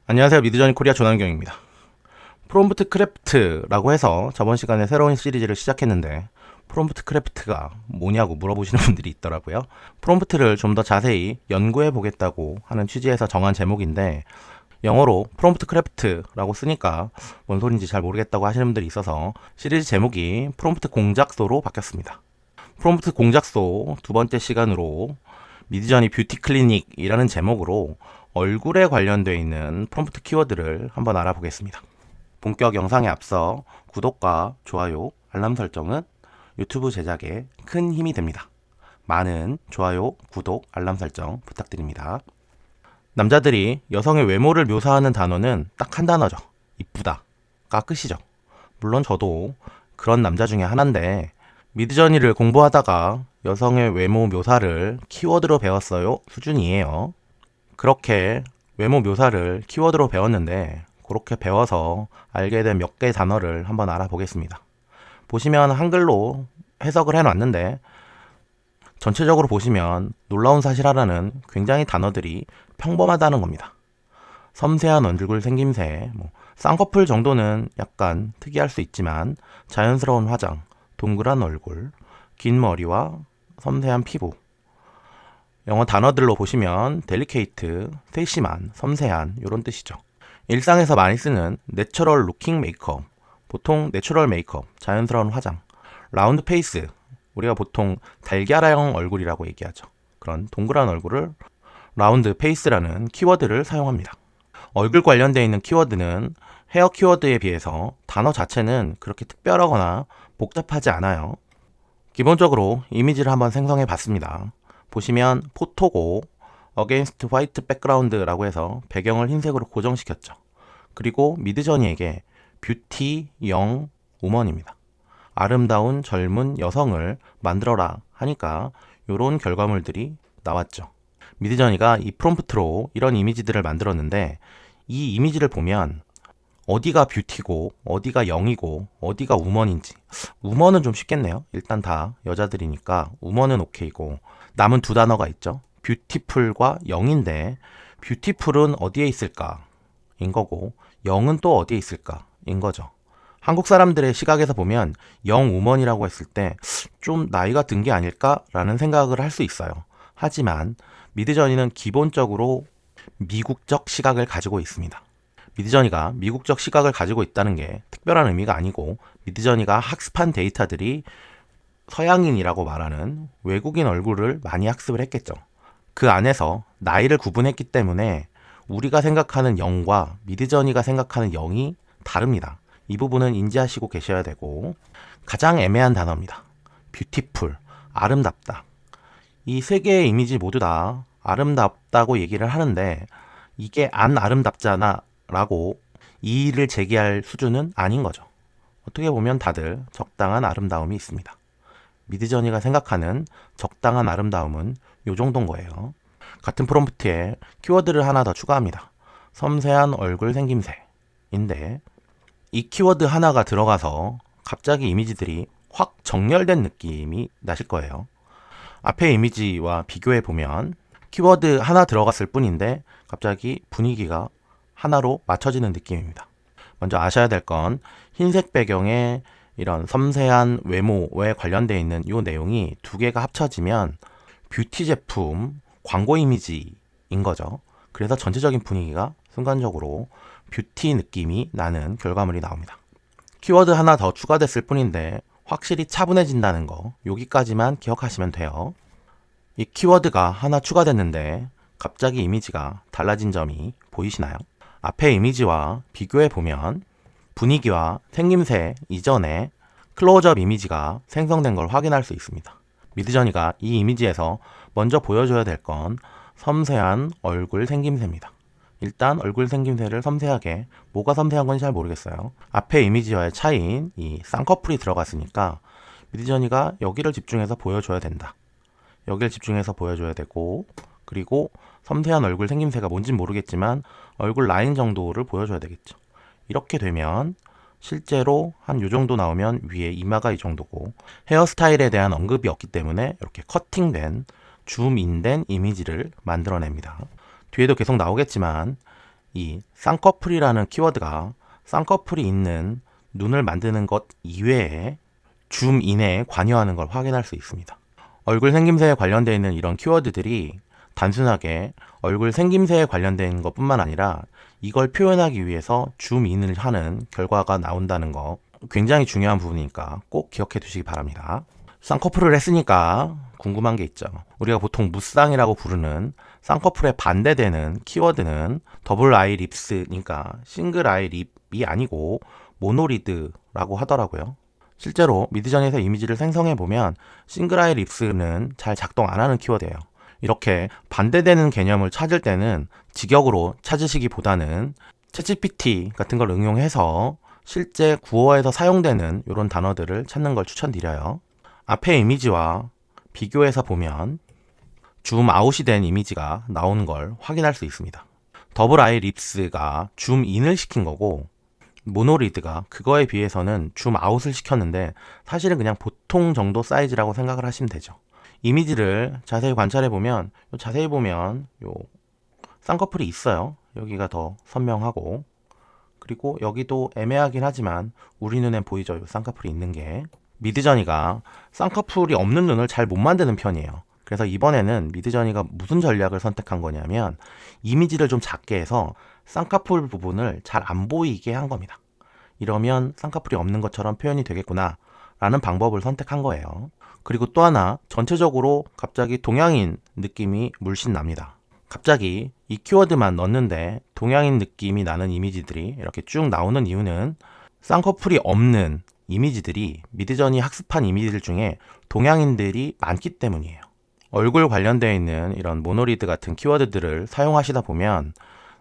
안녕하세요. 미드저니 코리아 조남경입니다. 프롬프트 크래프트라고 해서 저번 시간에 새로운 시리즈를 시작했는데 프롬프트 크래프트가 뭐냐고 물어보시는 분들이 있더라고요. 프롬프트를 좀 더 자세히 연구해 보겠다고 하는 취지에서 정한 제목인데 영어로 프롬프트 크래프트라고 쓰니까 뭔 소린지 잘 모르겠다고 하시는 분들이 있어서 시리즈 제목이 프롬프트 공작소로 바뀌었습니다. 프롬프트 공작소 두 번째 시간으로 미드저니 뷰티 클리닉이라는 제목으로 얼굴에 관련되어 있는 프롬프트 키워드를 한번 알아보겠습니다. 본격 영상에 앞서 구독과 좋아요, 알람 설정은 유튜브 제작에 큰 힘이 됩니다. 많은 좋아요, 구독, 알람 설정 부탁드립니다. 남자들이 여성의 외모를 묘사하는 단어는 딱 한 단어죠. 이쁘다가 끝이죠. 물론 저도 그런 남자 중에 하나인데 미드저니를 공부하다가 여성의 외모 묘사를 키워드로 배웠어요 수준이에요. 그렇게 외모 묘사를 키워드로 배웠는데 그렇게 배워서 알게 된 몇 개의 단어를 한번 알아보겠습니다. 보시면 한글로 해석을 해놨는데 전체적으로 보시면 놀라운 사실 하나는 굉장히 단어들이 평범하다는 겁니다. 섬세한 얼굴 생김새, 쌍꺼풀 정도는 약간 특이할 수 있지만 자연스러운 화장, 동그란 얼굴, 긴 머리와 섬세한 피부. 영어 단어들로 보시면 delicate, 세심한, 섬세한 이런 뜻이죠. 일상에서 많이 쓰는 내추럴 루킹 메이크업, 보통 내추럴 메이크업, 자연스러운 화장, 라운드 페이스, 우리가 보통 달걀형 얼굴이라고 얘기하죠. 그런 동그란 얼굴을 라운드 페이스라는 키워드를 사용합니다. 얼굴 관련되어 있는 키워드는 헤어 키워드에 비해서 단어 자체는 그렇게 특별하거나 복잡하지 않아요. 기본적으로 이미지를 한번 생성해 봤습니다. 보시면 포토고 against white background라고 해서 배경을 흰색으로 고정시켰죠. 그리고 미드저니에게 뷰티 영 우먼입니다. 아름다운 젊은 여성을 만들어라 하니까 이런 결과물들이 나왔죠. 미드저니가 이 프롬프트로 이런 이미지들을 만들었는데 이 이미지를 보면 어디가 뷰티고 어디가 영이고 어디가 우먼인지, 우먼은 좀 쉽겠네요. 일단 다 여자들이니까 우먼은 오케이고 남은 두 단어가 있죠. 뷰티풀과 영인데 뷰티풀은 어디에 있을까 인 거고 영은 또 어디에 있을까 인 거죠. 한국 사람들의 시각에서 보면 영 우먼이라고 했을 때 좀 나이가 든 게 아닐까라는 생각을 할 수 있어요. 하지만 미드저니는 기본적으로 미국적 시각을 가지고 있습니다. 미드저니가 미국적 시각을 가지고 있다는 게 특별한 의미가 아니고 미드저니가 학습한 데이터들이 서양인이라고 말하는 외국인 얼굴을 많이 학습을 했겠죠. 그 안에서 나이를 구분했기 때문에 우리가 생각하는 영과 미드저니가 생각하는 영이 다릅니다. 이 부분은 인지하시고 계셔야 되고 가장 애매한 단어입니다. 뷰티풀, 아름답다. 이 세 개의 이미지 모두 다 아름답다고 얘기를 하는데 이게 안 아름답잖아 라고 이의를 제기할 수준은 아닌 거죠. 어떻게 보면 다들 적당한 아름다움이 있습니다. 미드저니가 생각하는 적당한 아름다움은 요 정도인 거예요. 같은 프롬프트에 키워드를 하나 더 추가합니다. 섬세한 얼굴 생김새인데 이 키워드 하나가 들어가서 갑자기 이미지들이 확 정렬된 느낌이 나실 거예요. 앞에 이미지와 비교해 보면 키워드 하나 들어갔을 뿐인데 갑자기 분위기가 하나로 맞춰지는 느낌입니다. 먼저 아셔야 될 건 흰색 배경에 이런 섬세한 외모에 관련되어 있는 이 내용이 두 개가 합쳐지면 뷰티 제품 광고 이미지인 거죠. 그래서 전체적인 분위기가 순간적으로 뷰티 느낌이 나는 결과물이 나옵니다. 키워드 하나 더 추가됐을 뿐인데 확실히 차분해진다는 거 여기까지만 기억하시면 돼요. 이 키워드가 하나 추가됐는데 갑자기 이미지가 달라진 점이 보이시나요? 앞에 이미지와 비교해 보면 분위기와 생김새 이전에 클로즈업 이미지가 생성된 걸 확인할 수 있습니다. 미드저니가 이 이미지에서 먼저 보여줘야 될 건 섬세한 얼굴 생김새입니다. 일단 얼굴 생김새를 섬세하게, 뭐가 섬세한 건지 잘 모르겠어요. 앞에 이미지와의 차이인 이 쌍꺼풀이 들어갔으니까 미드저니가 여기를 집중해서 보여줘야 된다. 여기를 집중해서 보여줘야 되고, 그리고 섬세한 얼굴 생김새가 뭔진 모르겠지만 얼굴 라인 정도를 보여줘야 되겠죠. 이렇게 되면 실제로 한 요 정도 나오면 위에 이마가 이 정도고 헤어스타일에 대한 언급이 없기 때문에 이렇게 커팅된 줌인된 이미지를 만들어냅니다. 뒤에도 계속 나오겠지만 이 쌍꺼풀이라는 키워드가 쌍꺼풀이 있는 눈을 만드는 것 이외에 줌인에 관여하는 걸 확인할 수 있습니다. 얼굴 생김새에 관련되어 있는 이런 키워드들이 단순하게 얼굴 생김새에 관련된 것뿐만 아니라 이걸 표현하기 위해서 줌인을 하는 결과가 나온다는 거 굉장히 중요한 부분이니까 꼭 기억해 두시기 바랍니다. 쌍꺼풀을 했으니까 궁금한 게 있죠. 우리가 보통 무쌍이라고 부르는 쌍꺼풀에 반대되는 키워드는 더블 아이 립스니까 싱글 아이 립이 아니고 모노리드라고 하더라고요. 실제로 미드저니에서 이미지를 생성해 보면 싱글 아이 립스는 잘 작동 안 하는 키워드예요. 이렇게 반대되는 개념을 찾을 때는 직역으로 찾으시기보다는 챗GPT 같은 걸 응용해서 실제 구어에서 사용되는 이런 단어들을 찾는 걸 추천드려요. 앞에 이미지와 비교해서 보면 줌 아웃이 된 이미지가 나오는 걸 확인할 수 있습니다. 더블 아이 립스가 줌 인을 시킨 거고 모노리드가 그거에 비해서는 줌 아웃을 시켰는데 사실은 그냥 보통 정도 사이즈라고 생각을 하시면 되죠. 이미지를 자세히 관찰해 보면 자세히 보면 요 쌍꺼풀이 있어요. 여기가 더 선명하고 그리고 여기도 애매하긴 하지만 우리 눈엔 보이죠. 요 쌍꺼풀이 있는 게. 미드저니가 쌍꺼풀이 없는 눈을 잘 못 만드는 편이에요. 그래서 이번에는 미드저니가 무슨 전략을 선택한 거냐면 이미지를 좀 작게 해서 쌍꺼풀 부분을 잘 안 보이게 한 겁니다. 이러면 쌍꺼풀이 없는 것처럼 표현이 되겠구나 라는 방법을 선택한 거예요. 그리고 또 하나 전체적으로 갑자기 동양인 느낌이 물씬 납니다. 갑자기 이 키워드만 넣었는데 동양인 느낌이 나는 이미지들이 이렇게 쭉 나오는 이유는 쌍꺼풀이 없는 이미지들이 미드저니 학습한 이미지들 중에 동양인들이 많기 때문이에요. 얼굴 관련되어 있는 이런 모노리드 같은 키워드들을 사용하시다 보면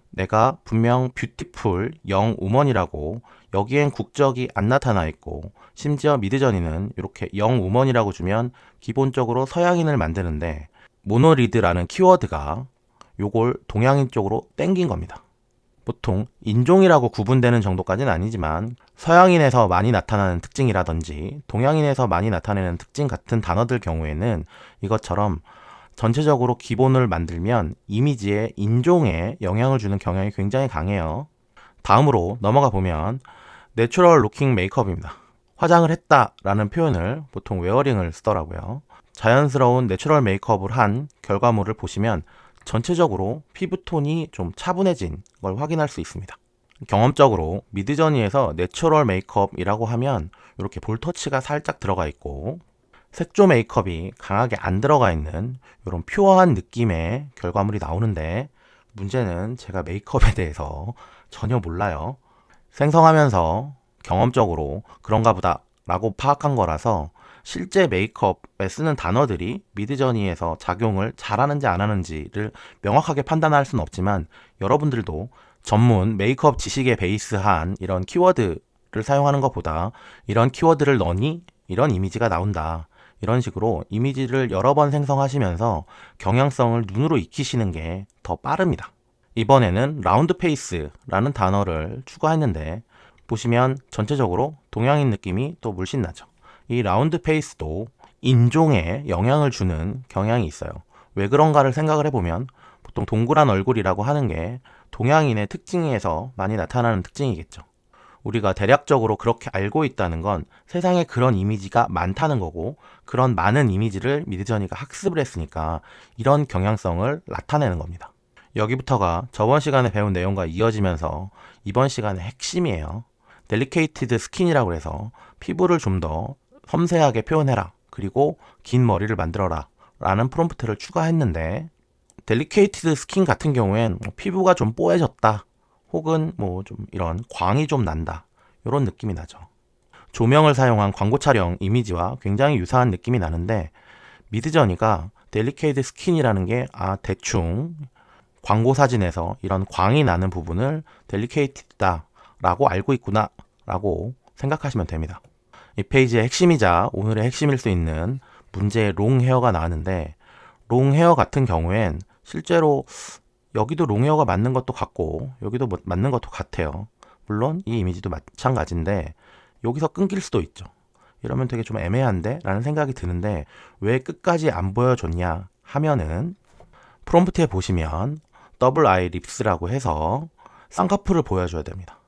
내가 분명 뷰티풀 영 우먼이라고 여기엔 국적이 안 나타나 있고 심지어 미드저니는 이렇게 영 우먼이라고 주면 기본적으로 서양인을 만드는데 모노리드라는 키워드가 요걸 동양인 쪽으로 땡긴 겁니다. 보통 인종이라고 구분되는 정도까지는 아니지만 서양인에서 많이 나타나는 특징이라든지 동양인에서 많이 나타내는 특징 같은 단어들 경우에는 이것처럼 전체적으로 기본을 만들면 이미지에 인종에 영향을 주는 경향이 굉장히 강해요. 다음으로 넘어가 보면 내추럴 루킹 메이크업입니다. 화장을 했다라는 표현을 보통 웨어링을 쓰더라고요. 자연스러운 내추럴 메이크업을 한 결과물을 보시면 전체적으로 피부톤이 좀 차분해진 걸 확인할 수 있습니다. 경험적으로 미드저니에서 내추럴 메이크업이라고 하면 이렇게 볼터치가 살짝 들어가 있고 색조 메이크업이 강하게 안 들어가 있는 이런 퓨어한 느낌의 결과물이 나오는데 문제는 제가 메이크업에 대해서 전혀 몰라요. 생성하면서 경험적으로 그런가 보다 라고 파악한 거라서 실제 메이크업에 쓰는 단어들이 미드저니에서 작용을 잘하는지 안 하는지를 명확하게 판단할 수는 없지만 여러분들도 전문 메이크업 지식에 베이스한 이런 키워드를 사용하는 것보다 이런 키워드를 넣으니 이런 이미지가 나온다. 이런 식으로 이미지를 여러 번 생성하시면서 경향성을 눈으로 익히시는 게 더 빠릅니다. 이번에는 라운드 페이스라는 단어를 추가했는데 보시면 전체적으로 동양인 느낌이 또 물씬 나죠. 이 라운드 페이스도 인종에 영향을 주는 경향이 있어요. 왜 그런가를 생각을 해보면 보통 동그란 얼굴이라고 하는 게 동양인의 특징에서 많이 나타나는 특징이겠죠. 우리가 대략적으로 그렇게 알고 있다는 건 세상에 그런 이미지가 많다는 거고 그런 많은 이미지를 미드저니가 학습을 했으니까 이런 경향성을 나타내는 겁니다. 여기부터가 저번 시간에 배운 내용과 이어지면서 이번 시간의 핵심이에요. 델리케이티드 스킨이라고 해서 피부를 좀 더 섬세하게 표현해라. 그리고 긴 머리를 만들어라. 라는 프롬프트를 추가했는데 델리케이티드 스킨 같은 경우엔 피부가 좀 뽀해졌다. 혹은 뭐 좀 이런 광이 좀 난다. 이런 느낌이 나죠. 조명을 사용한 광고 촬영 이미지와 굉장히 유사한 느낌이 나는데 미드저니가 델리케이트 스킨이라는 게 대충 광고 사진에서 이런 광이 나는 부분을 델리케이트다 라고 알고 있구나 라고 생각하시면 됩니다. 이 페이지의 핵심이자 오늘의 핵심일 수 있는 문제의 롱 헤어가 나왔는데 롱 헤어 같은 경우엔 실제로 여기도 롱 헤어가 맞는 것도 같고 여기도 맞는 것도 같아요. 물론 이 이미지도 마찬가지인데 여기서 끊길 수도 있죠. 이러면 되게 좀 애매한데? 라는 생각이 드는데 왜 끝까지 안 보여줬냐 하면은 프롬프트에 보시면 더블 아이 립스라고 해서 쌍꺼풀을 보여줘야 됩니다.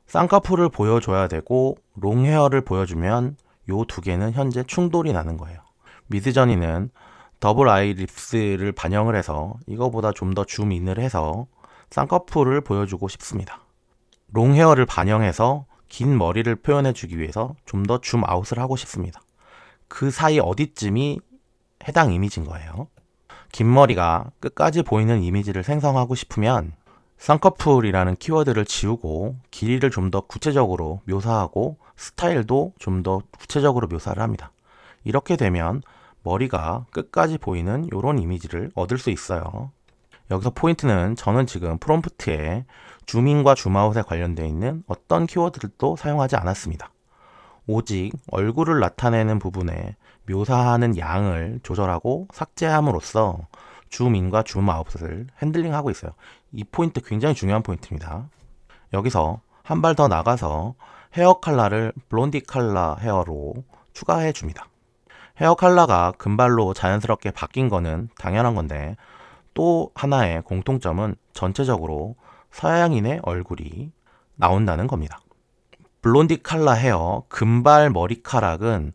쌍꺼풀을 보여줘야 되고 롱헤어를 보여주면 요 두 개는 현재 충돌이 나는 거예요. 미드저니는 더블 아이립스를 반영을 해서 이거보다 좀 더 줌인을 해서 쌍꺼풀을 보여주고 싶습니다. 롱헤어를 반영해서 긴 머리를 표현해주기 위해서 좀 더 줌아웃을 하고 싶습니다. 그 사이 어디쯤이 해당 이미지인 거예요. 긴 머리가 끝까지 보이는 이미지를 생성하고 싶으면 쌍꺼풀이라는 키워드를 지우고 길이를 좀 더 구체적으로 묘사하고 스타일도 좀 더 구체적으로 묘사를 합니다. 이렇게 되면 머리가 끝까지 보이는 이런 이미지를 얻을 수 있어요. 여기서 포인트는 저는 지금 프롬프트에 줌인과 줌아웃에 관련되어 있는 어떤 키워드들도 사용하지 않았습니다. 오직 얼굴을 나타내는 부분에 묘사하는 양을 조절하고 삭제함으로써 줌인과 줌아웃을 핸들링하고 있어요. 이 포인트 굉장히 중요한 포인트입니다. 여기서 한 발 더 나가서 헤어 컬러를 블론디 컬러 헤어로 추가해 줍니다. 헤어 컬러가 금발로 자연스럽게 바뀐 거는 당연한 건데 또 하나의 공통점은 전체적으로 서양인의 얼굴이 나온다는 겁니다. 블론디 컬러 헤어 금발 머리카락은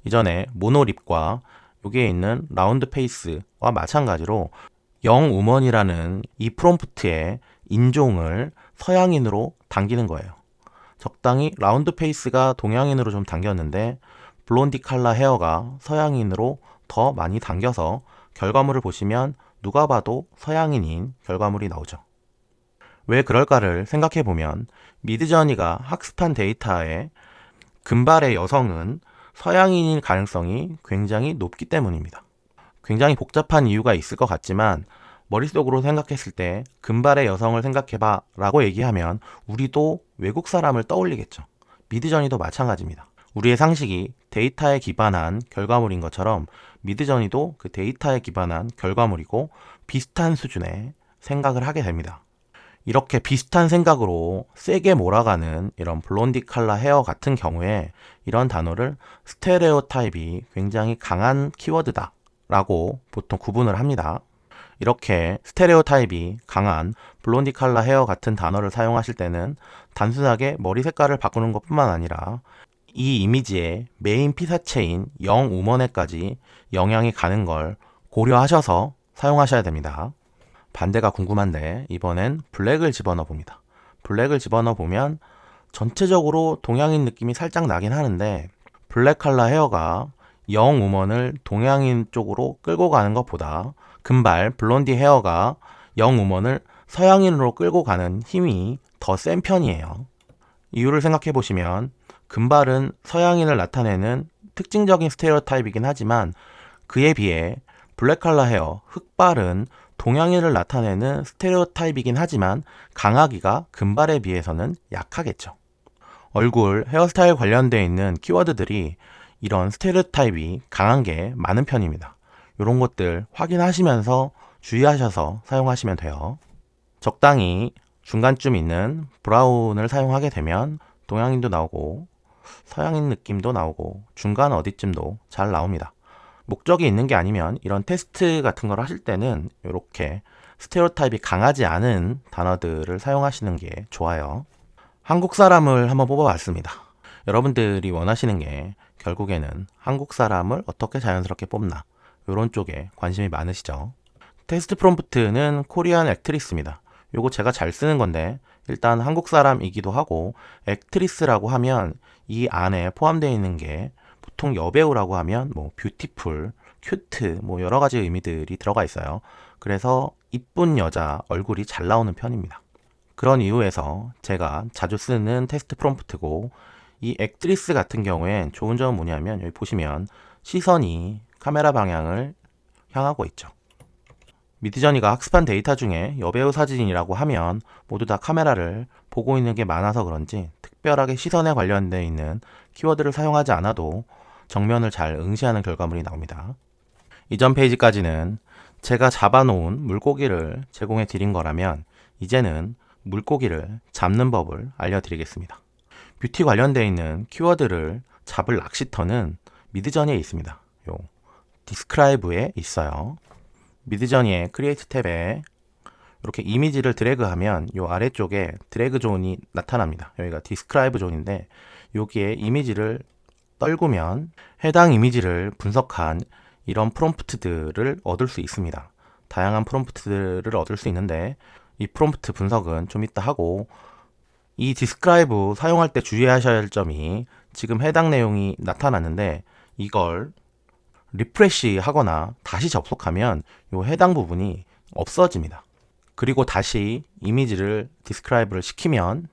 이전에 모노립과 여기에 있는 라운드 페이스와 마찬가지로 영우먼이라는 이 프롬프트의 인종을 서양인으로 당기는 거예요. 적당히 라운드 페이스가 동양인으로 좀 당겼는데 블론디 컬러 헤어가 서양인으로 더 많이 당겨서 결과물을 보시면 누가 봐도 서양인인 결과물이 나오죠. 왜 그럴까를 생각해보면 미드저니가 학습한 데이터에 금발의 여성은 서양인일 가능성이 굉장히 높기 때문입니다. 굉장히 복잡한 이유가 있을 것 같지만 머릿속으로 생각했을 때 금발의 여성을 생각해봐 라고 얘기하면 우리도 외국 사람을 떠올리겠죠. 미드저니도 마찬가지입니다. 우리의 상식이 데이터에 기반한 결과물인 것처럼 미드저니도 그 데이터에 기반한 결과물이고 비슷한 수준의 생각을 하게 됩니다. 이렇게 비슷한 생각으로 세게 몰아가는 이런 블론디 컬러 헤어 같은 경우에 이런 단어를 스테레오타입이 굉장히 강한 키워드다 라고 보통 구분을 합니다. 이렇게 스테레오타입이 강한 블론디 컬러 헤어 같은 단어를 사용하실 때는 단순하게 머리 색깔을 바꾸는 것뿐만 아니라 이 이미지의 메인 피사체인 영우먼에까지 영향이 가는 걸 고려하셔서 사용하셔야 됩니다. 반대가 궁금한데 이번엔 블랙을 집어넣어 봅니다. 블랙을 집어넣어 보면 전체적으로 동양인 느낌이 살짝 나긴 하는데 블랙 컬러 헤어가 영우먼을 동양인 쪽으로 끌고 가는 것보다 금발 블론디 헤어가 영우먼을 서양인으로 끌고 가는 힘이 더 센 편이에요. 이유를 생각해 보시면 금발은 서양인을 나타내는 특징적인 스테레오타입이긴 하지만 그에 비해 블랙 컬러 헤어, 흑발은 동양인을 나타내는 스테레오타입이긴 하지만 강하기가 금발에 비해서는 약하겠죠. 얼굴, 헤어스타일 관련되어 있는 키워드들이 이런 스테레오타입이 강한 게 많은 편입니다. 이런 것들 확인하시면서 주의하셔서 사용하시면 돼요. 적당히 중간쯤 있는 브라운을 사용하게 되면 동양인도 나오고 서양인 느낌도 나오고 중간 어디쯤도 잘 나옵니다. 목적이 있는 게 아니면 이런 테스트 같은 걸 하실 때는 이렇게 스테레오타입이 강하지 않은 단어들을 사용하시는 게 좋아요. 한국 사람을 한번 뽑아봤습니다. 여러분들이 원하시는 게 결국에는 한국 사람을 어떻게 자연스럽게 뽑나 이런 쪽에 관심이 많으시죠. 테스트 프롬프트는 코리안 액트리스입니다. 요거 제가 잘 쓰는 건데 일단 한국 사람이기도 하고 액트리스라고 하면 이 안에 포함되어 있는 게 보통 여배우라고 하면 뭐 뷰티풀, 큐트 뭐 여러 가지 의미들이 들어가 있어요. 그래서 이쁜 여자 얼굴이 잘 나오는 편입니다. 그런 이유에서 제가 자주 쓰는 테스트 프롬프트고 이 액트리스 같은 경우엔 좋은 점은 뭐냐면 여기 보시면 시선이 카메라 방향을 향하고 있죠. 미드저니가 학습한 데이터 중에 여배우 사진이라고 하면 모두 다 카메라를 보고 있는 게 많아서 그런지 특별하게 시선에 관련되어 있는 키워드를 사용하지 않아도 정면을 잘 응시하는 결과물이 나옵니다. 이전 페이지까지는 제가 잡아놓은 물고기를 제공해 드린 거라면 이제는 물고기를 잡는 법을 알려드리겠습니다. 뷰티 관련되어 있는 키워드를 잡을 낚시터는 미드저니에 있습니다. 디스크라이브에 있어요. 미드저니의 크리에이트 탭에 이렇게 이미지를 드래그하면 이 아래쪽에 드래그 존이 나타납니다. 여기가 디스크라이브 존인데 여기에 이미지를 떨구면 해당 이미지를 분석한 이런 프롬프트들을 얻을 수 있습니다. 다양한 프롬프트들을 얻을 수 있는데 이 프롬프트 분석은 좀 이따 하고, 이 디스크라이브 사용할 때 주의하셔야 할 점이 지금 해당 내용이 나타났는데 이걸 리프레시 하거나 다시 접속하면 이 해당 부분이 없어집니다. 그리고 다시 이미지를 디스크라이브를 시키면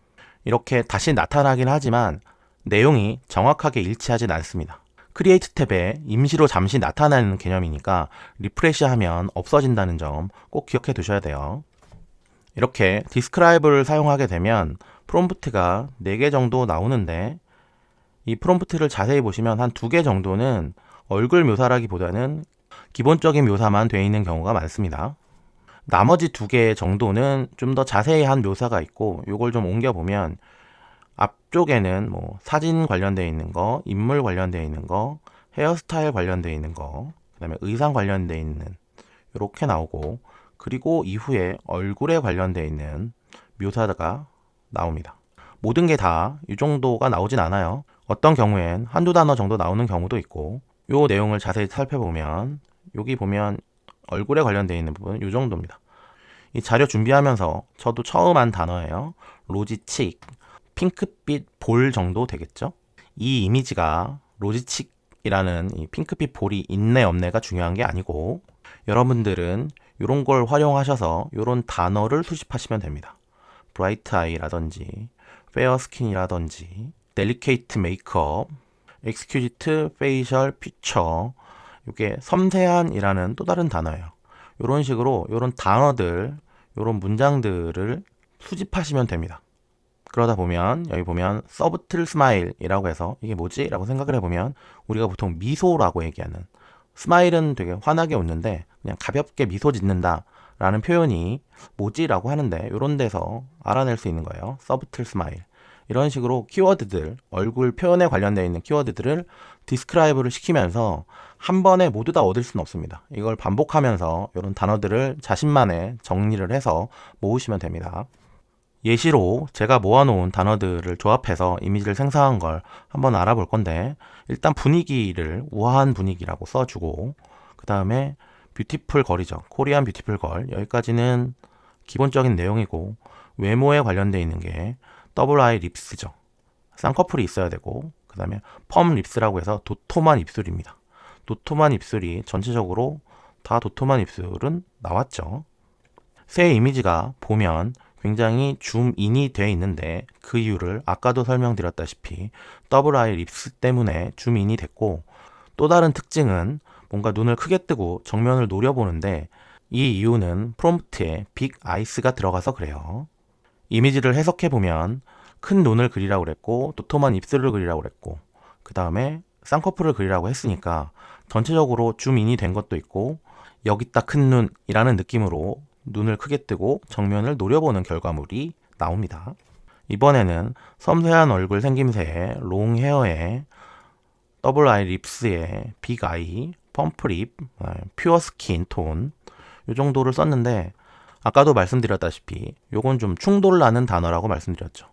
이렇게 다시 나타나긴 하지만 내용이 정확하게 일치하진 않습니다. 크리에이트 탭에 임시로 잠시 나타나는 개념이니까 리프레시 하면 없어진다는 점 꼭 기억해 두셔야 돼요. 이렇게 디스크라이브를 사용하게 되면 프롬프트가 4개 정도 나오는데 이 프롬프트를 자세히 보시면 한 2개 정도는 얼굴 묘사라기보다는 기본적인 묘사만 되어 있는 경우가 많습니다. 나머지 2개 정도는 좀 더 자세히 한 묘사가 있고, 요걸 좀 옮겨보면 앞쪽에는 뭐 사진 관련되어 있는 거, 인물 관련되어 있는 거, 헤어스타일 관련되어 있는 거, 그 다음에 의상 관련되어 있는 이렇게 나오고, 그리고 이후에 얼굴에 관련되어 있는 묘사가 나옵니다. 모든 게 다 이 정도가 나오진 않아요. 어떤 경우엔 한두 단어 정도 나오는 경우도 있고, 요 내용을 자세히 살펴보면 여기 보면 얼굴에 관련되어 있는 부분은 이 정도입니다. 이 자료 준비하면서 저도 처음 한 단어예요. 로지칙, 핑크빛 볼 정도 되겠죠? 이 이미지가 로지칙이라는 이 핑크빛 볼이 있네 없네가 중요한 게 아니고, 여러분들은 이런 걸 활용하셔서 이런 단어를 수집하시면 됩니다. 브라이트 아이라든지 페어 스킨이라든지 델리케이트 메이크업, 엑스큐지트 페이셜 피처, 이게 섬세한이라는 또 다른 단어예요. 이런 식으로 이런 단어들, 이런 문장들을 수집하시면 됩니다. 그러다 보면 여기 보면 서브틀 스마일이라고 해서 이게 뭐지? 라고 생각을 해보면 우리가 보통 미소라고 얘기하는, 스마일은 되게 환하게 웃는데 그냥 가볍게 미소 짓는다 라는 표현이 뭐지? 라고 하는데 이런 데서 알아낼 수 있는 거예요. 서브틀 스마일. 이런 식으로 키워드들, 얼굴 표현에 관련되어 있는 키워드들을 디스크라이브를 시키면서 한 번에 모두 다 얻을 수는 없습니다. 이걸 반복하면서 이런 단어들을 자신만의 정리를 해서 모으시면 됩니다. 예시로 제가 모아놓은 단어들을 조합해서 이미지를 생성한 걸 한번 알아볼 건데, 일단 분위기를 우아한 분위기라고 써주고, 그 다음에 뷰티풀 걸이죠. 코리안 뷰티풀 걸. 여기까지는 기본적인 내용이고, 외모에 관련되어 있는 게 더블 아이 립스죠. 쌍꺼풀이 있어야 되고, 그 다음에 펌 립스라고 해서 도톰한 입술입니다. 도톰한 입술이 전체적으로 다 도톰한 입술은 나왔죠. 새 이미지가 보면 굉장히 줌인이 되어 있는데 그 이유를 아까도 설명드렸다시피 더블 아이 립스 때문에 줌인이 됐고, 또 다른 특징은 뭔가 눈을 크게 뜨고 정면을 노려보는데 이 이유는 프롬프트에 빅 아이스가 들어가서 그래요. 이미지를 해석해보면 큰 눈을 그리라고 그랬고 도톰한 입술을 그리라고 그랬고 그 다음에 쌍꺼풀을 그리라고 했으니까 전체적으로 줌인이 된 것도 있고, 여기다 큰 눈이라는 느낌으로 눈을 크게 뜨고 정면을 노려보는 결과물이 나옵니다. 이번에는 섬세한 얼굴 생김새에 롱 헤어에 더블 아이 립스에 빅 아이, 펌프 립, 퓨어 스킨 톤 이 정도를 썼는데, 아까도 말씀드렸다시피 요건 좀 충돌나는 단어라고 말씀드렸죠.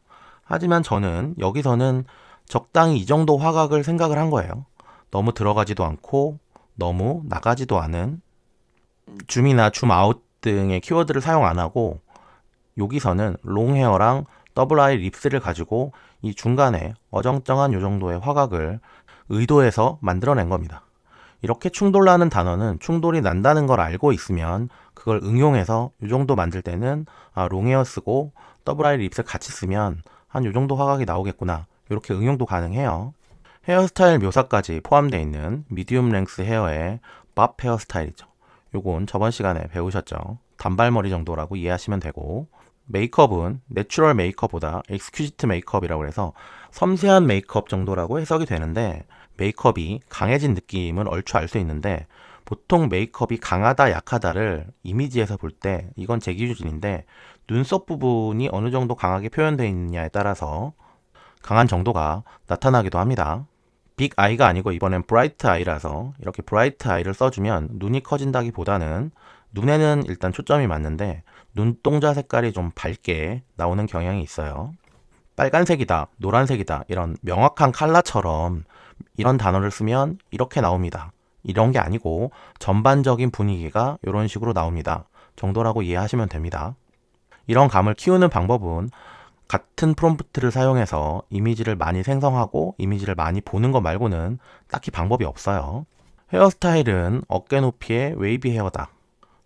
하지만 저는 여기서는 적당히 이 정도 화각을 생각을 한 거예요. 너무 들어가지도 않고 너무 나가지도 않은, 줌이나 줌아웃 등의 키워드를 사용 안 하고 여기서는 롱 헤어랑 더블 아이 립스를 가지고 이 중간에 어정쩡한 요 정도의 화각을 의도해서 만들어낸 겁니다. 이렇게 충돌나는 단어는 충돌이 난다는 걸 알고 있으면 그걸 응용해서 이 정도 만들 때는 롱헤어 쓰고 더블 아이 립스 같이 쓰면 한 이 정도 화각이 나오겠구나, 이렇게 응용도 가능해요. 헤어스타일 묘사까지 포함되어 있는 미디움 랭스 헤어의 밥 헤어스타일이죠. 요건 저번 시간에 배우셨죠. 단발머리 정도라고 이해하시면 되고, 메이크업은 내추럴 메이크업보다 엑스큐지트 메이크업이라고 해서 섬세한 메이크업 정도라고 해석이 되는데, 메이크업이 강해진 느낌을 얼추 알 수 있는데, 보통 메이크업이 강하다 약하다를 이미지에서 볼 때 이건 제 기준인데, 눈썹 부분이 어느 정도 강하게 표현되어 있느냐에 따라서 강한 정도가 나타나기도 합니다. 빅 아이가 아니고 이번엔 브라이트 아이라서 이렇게 브라이트 아이를 써주면 눈이 커진다기보다는 눈에는 일단 초점이 맞는데 눈동자 색깔이 좀 밝게 나오는 경향이 있어요. 빨간색이다, 노란색이다 이런 명확한 컬러처럼 이런 단어를 쓰면 이렇게 나옵니다. 이런 게 아니고 전반적인 분위기가 이런 식으로 나옵니다. 정도라고 이해하시면 됩니다. 이런 감을 키우는 방법은 같은 프롬프트를 사용해서 이미지를 많이 생성하고 이미지를 많이 보는 것 말고는 딱히 방법이 없어요. 헤어스타일은 어깨 높이의 웨이비 헤어다.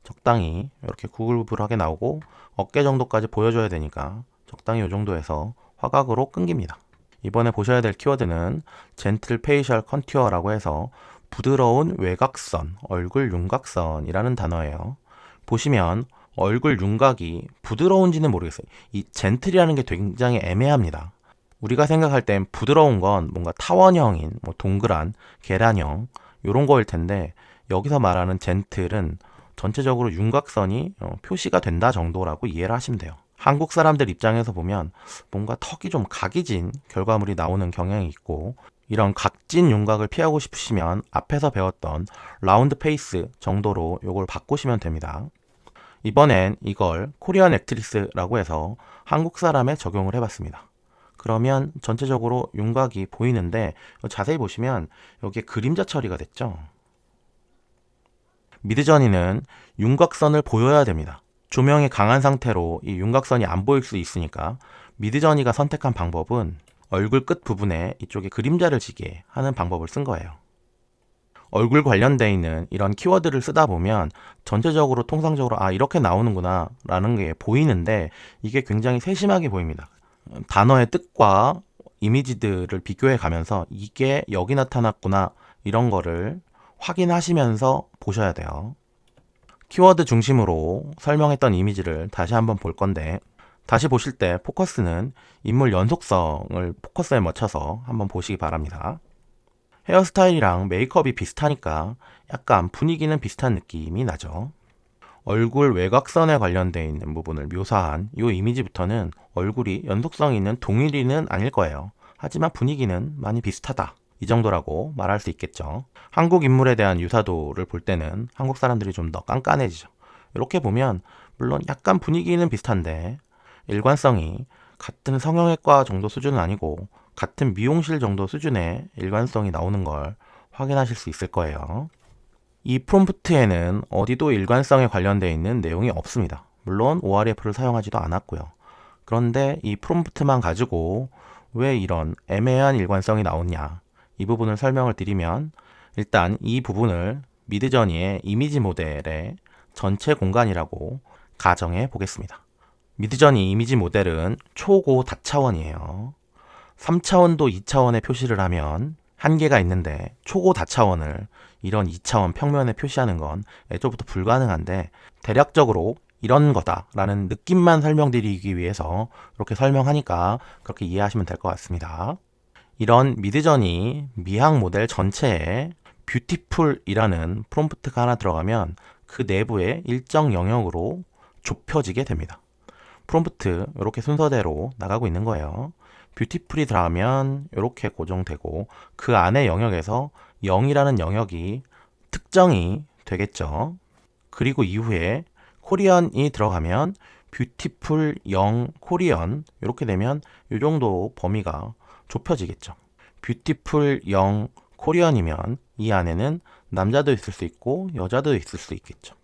적당히 이렇게 구불구불하게 나오고 어깨 정도까지 보여줘야 되니까 적당히 이 정도에서 화각으로 끊깁니다. 이번에 보셔야 될 키워드는 젠틀 페이셜 컨투어라고 해서 부드러운 외곽선, 얼굴 윤곽선이라는 단어예요. 보시면 얼굴 윤곽이 부드러운지는 모르겠어요. 이 젠틀이라는 게 굉장히 애매합니다. 우리가 생각할 땐 부드러운 건 뭔가 타원형인 뭐 동그란 계란형 이런 거일 텐데 여기서 말하는 젠틀은 전체적으로 윤곽선이 표시가 된다 정도라고 이해를 하시면 돼요. 한국 사람들 입장에서 보면 뭔가 턱이 좀 각이진 결과물이 나오는 경향이 있고 이런 각진 윤곽을 피하고 싶으시면 앞에서 배웠던 라운드 페이스 정도로 이걸 바꾸시면 됩니다. 이번엔 이걸 코리안 액트리스라고 해서 한국 사람에 적용을 해봤습니다. 그러면 전체적으로 윤곽이 보이는데 자세히 보시면 여기에 그림자 처리가 됐죠. 미드저니는 윤곽선을 보여야 됩니다. 조명이 강한 상태로 이 윤곽선이 안 보일 수 있으니까 미드저니가 선택한 방법은 얼굴 끝 부분에 이쪽에 그림자를 지게 하는 방법을 쓴 거예요. 얼굴 관련되어 있는 이런 키워드를 쓰다 보면 전체적으로 통상적으로 이렇게 나오는구나 라는 게 보이는데 이게 굉장히 세심하게 보입니다. 단어의 뜻과 이미지들을 비교해 가면서 이게 여기 나타났구나 이런 거를 확인하시면서 보셔야 돼요. 키워드 중심으로 설명했던 이미지를 다시 한번 볼 건데 다시 보실 때 포커스는 인물 연속성을 포커스에 맞춰서 한번 보시기 바랍니다. 헤어스타일이랑 메이크업이 비슷하니까 약간 분위기는 비슷한 느낌이 나죠. 얼굴 외곽선에 관련되어 있는 부분을 묘사한 이 이미지부터는 얼굴이 연속성이 있는 동일이는 아닐 거예요. 하지만 분위기는 많이 비슷하다. 이 정도라고 말할 수 있겠죠. 한국 인물에 대한 유사도를 볼 때는 한국 사람들이 좀 더 깐깐해지죠. 이렇게 보면 물론 약간 분위기는 비슷한데 일관성이 같은 성형외과 정도 수준은 아니고 같은 미용실 정도 수준의 일관성이 나오는 걸 확인하실 수 있을 거예요. 이 프롬프트에는 어디도 일관성에 관련되어 있는 내용이 없습니다. 물론 ORF를 사용하지도 않았고요. 그런데 이 프롬프트만 가지고 왜 이런 애매한 일관성이 나오냐 이 부분을 설명을 드리면 일단 이 부분을 미드저니의 이미지 모델의 전체 공간이라고 가정해 보겠습니다. 미드저니 이미지 모델은 초고 다차원이에요. 3차원도 2차원에 표시를 하면 한계가 있는데 초고 다차원을 이런 2차원 평면에 표시하는 건 애초부터 불가능한데 대략적으로 이런 거다라는 느낌만 설명드리기 위해서 이렇게 설명하니까 그렇게 이해하시면 될 것 같습니다. 이런 미드저니 미학 모델 전체에 뷰티풀이라는 프롬프트가 하나 들어가면 그 내부의 일정 영역으로 좁혀지게 됩니다. 프롬프트 이렇게 순서대로 나가고 있는 거예요. 뷰티풀이 들어가면 이렇게 고정되고 그 안의 영역에서 0이라는 영역이 특정이 되겠죠. 그리고 이후에 코리언이 들어가면 뷰티풀 0 코리언 이렇게 되면 이 정도 범위가 좁혀지겠죠. 뷰티풀 0 코리언이면 이 안에는 남자도 있을 수 있고 여자도 있을 수 있겠죠.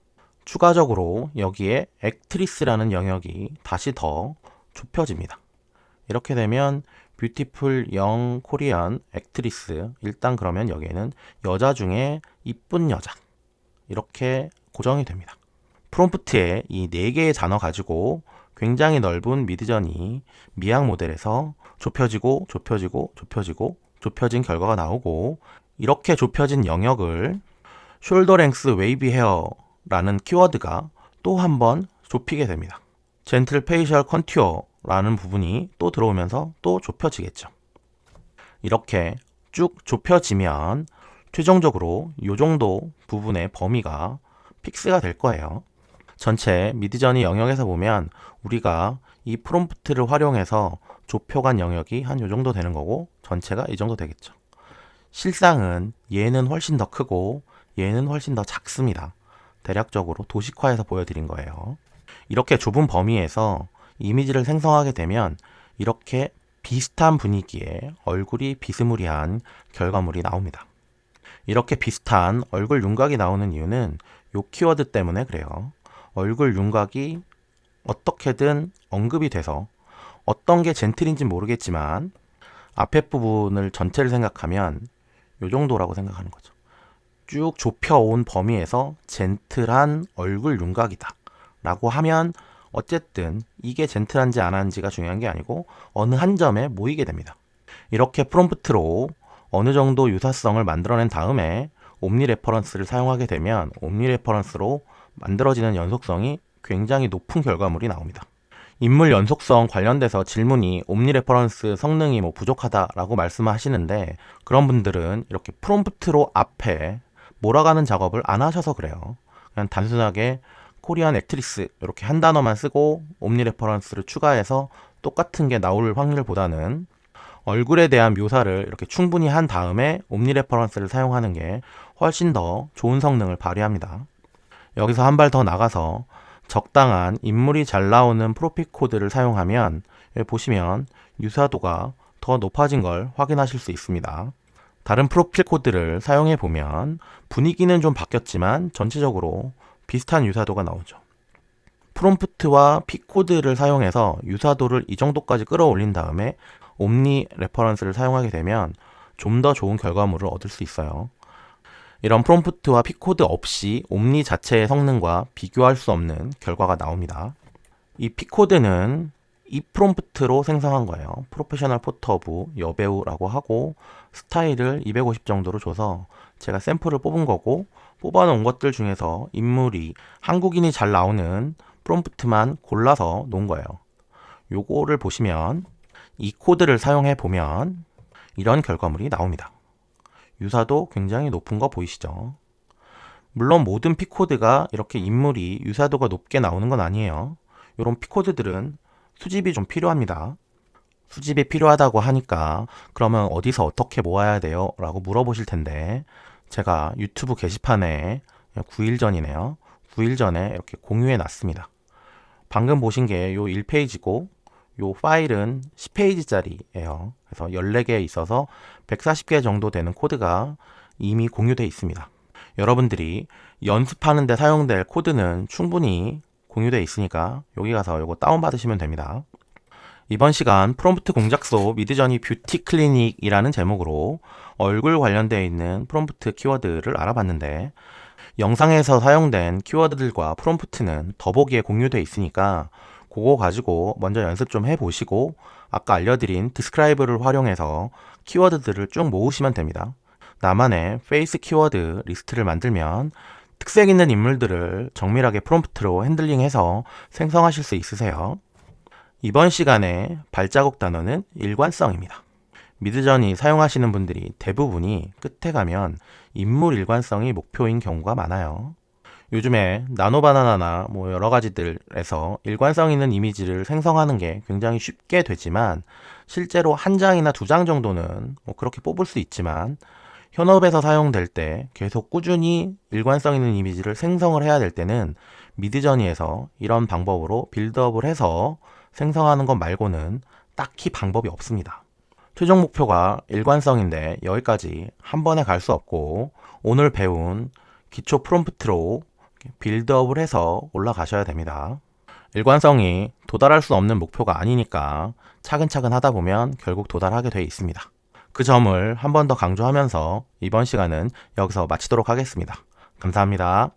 추가적으로 여기에 액트리스라는 영역이 다시 더 좁혀집니다. 이렇게 되면 뷰티풀 영 코리안 액트리스 일단 그러면 여기에는 여자 중에 이쁜 여자 이렇게 고정이 됩니다. 프롬프트에 이 4개의 단어 가지고 굉장히 넓은 미드저니 미학 모델에서 좁혀지고 좁혀지고 좁혀지고 좁혀진 결과가 나오고 이렇게 좁혀진 영역을 숄더 랭스 웨이비 헤어라는 키워드가 또 한 번 좁히게 됩니다. 젠틀 페이셜 컨투어라는 부분이 또 들어오면서 또 좁혀지겠죠. 이렇게 쭉 좁혀지면 최종적으로 이 정도 부분의 범위가 픽스가 될 거예요. 전체 미드저니 영역에서 보면 우리가 이 프롬프트를 활용해서 좁혀간 영역이 한 이 정도 되는 거고 전체가 이 정도 되겠죠. 실상은 얘는 훨씬 더 크고 얘는 훨씬 더 작습니다. 대략적으로 도식화해서 보여드린 거예요. 이렇게 좁은 범위에서 이미지를 생성하게 되면 이렇게 비슷한 분위기의 얼굴이 비스무리한 결과물이 나옵니다. 이렇게 비슷한 얼굴 윤곽이 나오는 이유는 이 키워드 때문에 그래요. 얼굴 윤곽이 어떻게든 언급이 돼서 어떤 게 젠틀인지 모르겠지만 앞에 부분을 전체를 생각하면 이 정도라고 생각하는 거죠. 쭉 좁혀온 범위에서 젠틀한 얼굴 윤곽이다 라고 하면 어쨌든 이게 젠틀한지 안 한지가 중요한 게 아니고 어느 한 점에 모이게 됩니다. 이렇게 프롬프트로 어느 정도 유사성을 만들어낸 다음에 옴니 레퍼런스를 사용하게 되면 옴니 레퍼런스로 만들어지는 연속성이 굉장히 높은 결과물이 나옵니다. 인물 연속성 관련돼서 질문이 옴니 레퍼런스 성능이 부족하다라고 말씀하시는데 그런 분들은 이렇게 프롬프트로 앞에 몰아가는 작업을 안 하셔서 그래요. 그냥 단순하게 코리안 액트리스 이렇게 한 단어만 쓰고 옴니 레퍼런스를 추가해서 똑같은 게 나올 확률보다는 얼굴에 대한 묘사를 이렇게 충분히 한 다음에 옴니 레퍼런스를 사용하는 게 훨씬 더 좋은 성능을 발휘합니다. 여기서 한 발 더 나가서 적당한 인물이 잘 나오는 프로필 코드를 사용하면 여기 보시면 유사도가 더 높아진 걸 확인하실 수 있습니다. 다른 프로필 코드를 사용해 보면 분위기는 좀 바뀌었지만 전체적으로 비슷한 유사도가 나오죠. 프롬프트와 P코드를 사용해서 유사도를 이 정도까지 끌어올린 다음에 옴니 레퍼런스를 사용하게 되면 좀 더 좋은 결과물을 얻을 수 있어요. 이런 프롬프트와 P코드 없이 옴니 자체의 성능과 비교할 수 없는 결과가 나옵니다. 이 P코드는 이 프롬프트로 생성한 거예요. 프로페셔널 포토 오브 여배우라고 하고 스타일을 250 정도로 줘서 제가 샘플을 뽑은 거고 뽑아놓은 것들 중에서 인물이 한국인이 잘 나오는 프롬프트만 골라서 놓은 거예요. 요거를 보시면 이 코드를 사용해 보면 이런 결과물이 나옵니다. 유사도 굉장히 높은 거 보이시죠? 물론 모든 P코드가 이렇게 인물이 유사도가 높게 나오는 건 아니에요. 이런 P코드들은 수집이 좀 필요합니다. 수집이 필요하다고 하니까 그러면 어디서 어떻게 모아야 돼요? 라고 물어보실 텐데 제가 유튜브 게시판에 9일 전이네요. 9일 전에 이렇게 공유해 놨습니다. 방금 보신 게 요 1페이지고 요 파일은 10페이지짜리예요. 그래서 14개 있어서 140개 정도 되는 코드가 이미 공유되어 있습니다. 여러분들이 연습하는 데 사용될 코드는 충분히 공유되어 있으니까 여기 가서 이거 다운받으시면 됩니다. 이번 시간 프롬프트 공작소 미드저니 뷰티 클리닉이라는 제목으로 얼굴 관련되어 있는 프롬프트 키워드를 알아봤는데 영상에서 사용된 키워드들과 프롬프트는 더보기에 공유되어 있으니까 그거 가지고 먼저 연습 좀 해보시고 아까 알려드린 디스크라이브를 활용해서 키워드들을 쭉 모으시면 됩니다. 나만의 페이스 키워드 리스트를 만들면 특색 있는 인물들을 정밀하게 프롬프트로 핸들링해서 생성하실 수 있으세요. 이번 시간에 발자국 단어는 일관성입니다. 미드저니 사용하시는 분들이 대부분이 끝에 가면 인물 일관성이 목표인 경우가 많아요. 요즘에 나노바나나나 여러 가지들에서 일관성 있는 이미지를 생성하는 게 굉장히 쉽게 되지만 실제로 한 장이나 두 장 정도는 그렇게 뽑을 수 있지만 현업에서 사용될 때 계속 꾸준히 일관성 있는 이미지를 생성을 해야 될 때는 미드저니에서 이런 방법으로 빌드업을 해서 생성하는 것 말고는 딱히 방법이 없습니다. 최종 목표가 일관성인데 여기까지 한 번에 갈 수 없고 오늘 배운 기초 프롬프트로 빌드업을 해서 올라가셔야 됩니다. 일관성이 도달할 수 없는 목표가 아니니까 차근차근 하다 보면 결국 도달하게 돼 있습니다. 그 점을 한 번 더 강조하면서 이번 시간은 여기서 마치도록 하겠습니다. 감사합니다.